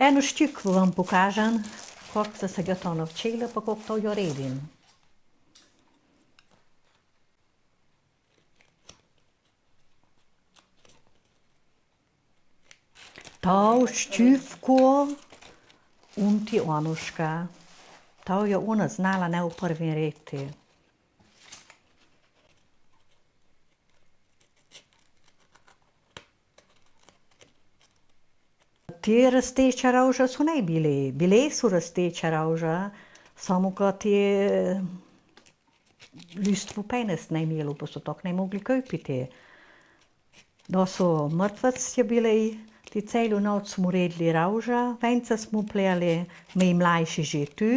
Eno ščik vam pokažem, kako se ga to naučila, pa kako to jo redim. To ščivko unti Anuška. To je ona znala ne v prvi reti. Te rasteče rože so ne bile. Bile so rasteče rože, samo ko te ljudstvo penes ne imelo, pa so tako ne mogli kupiti. Da so mrtvaci bili, ti celo noč smo redili rože, vence smo pleli, mi mlajši že tu.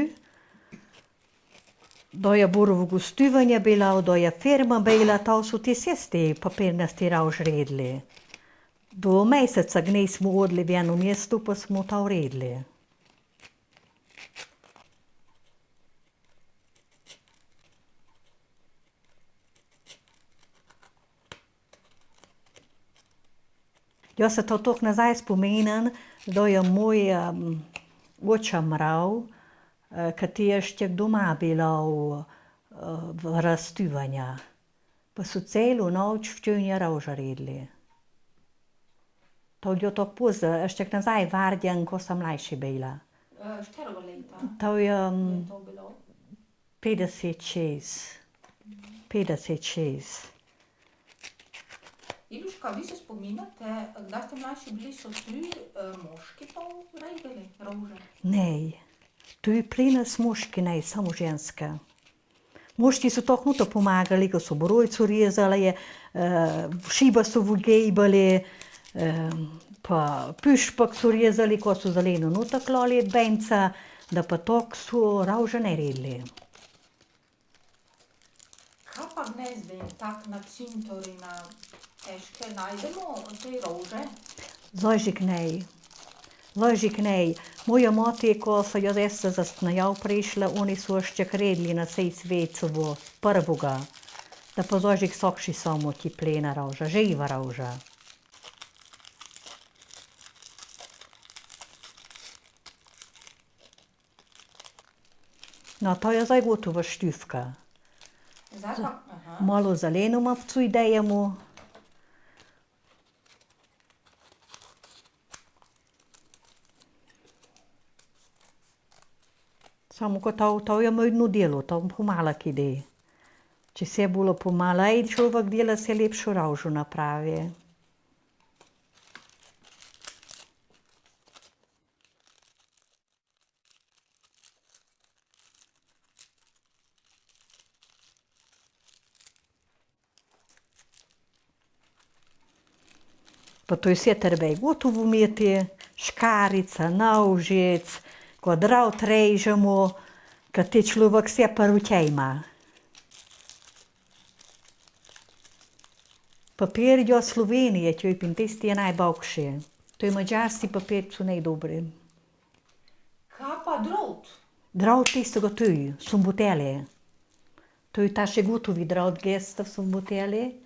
Da je borovo gostovanje bilo, da je firma bila, to so ti sesti papirnasti rože redili. Do meseca gnej smo odli v eno mesto, pa smo to redili. Jaz se to tako nazaj spomenim, da je moj oče mrav, kad je še doma bilo v razstivanja. Pa so celo noč včeraj rože redili. To je tako pozno, ještě nazaj varden, ko sem mlajši bila. Šterega leta To je je to bilo? 56. 56. Iluška, vi se spominjate, kdaj ste mlajši bili, so tu moški to redili, rože? Ne, tu pri nas moški ne, samo ženske. Moški so tako nuto pomagali, ko so borojcu rezali, šiba so vgejbali, pa pišpak so rezali, ko so zeleno nuto klali od benca, da pa tako so rože ne redili. Kaj pa gnezdi, tak na cintorina, težke najdemo te rože? Ložik nej. Ložik nej. Moja mati, ko so jo zdaj zasnajav prišla, oni so še redili na sej svecovo prvoga. Da pa ložik sokši samo ti plena roža, živa roža. No, to je zdaj gotova štivka. Zdaj pa, aha. Malo zeleno mavcu dajemo. Samo ko to je modno delo, to pomalo ide. Če se bolj pomalo človek dela, se lepšo rožo napravi. Pa to je vse treba gotovo imeti, škarica, nožic, ko drav režemo, kad te človek vse pa ruke ima. Papir je Slovenije, tisti je najboljši. To je madžarski papir, so najdobri. Kaj pa drot? Drot tistega tu, so boteli. To je ta še gotovi drot gesta, so boteli.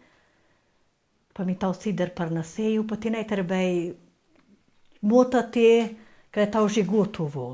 Pa mi to sider prinasejo, pa ti ne treba motati, ker je to že gotovo.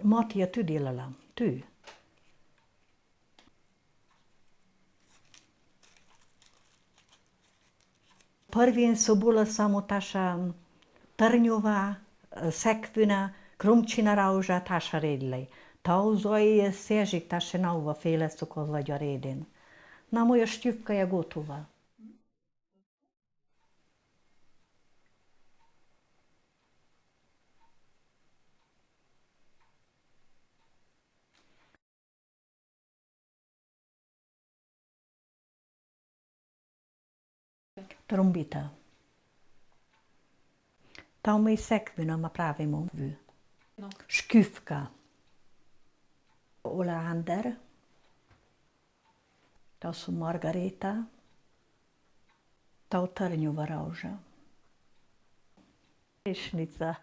Mati je tu delala, tu. Prvi so bila samo taša trnjova, sekvina, krumčina roža, taša redili. To zdaj je sežik, taša nova fele, so ko zdaj redin. No, moja štivka je gotova. trombita. Tau mi sekvina ma pravimo vy. No. Škifka. Oleander. Tau su margareta. Tau trnjova roža. Ješnica.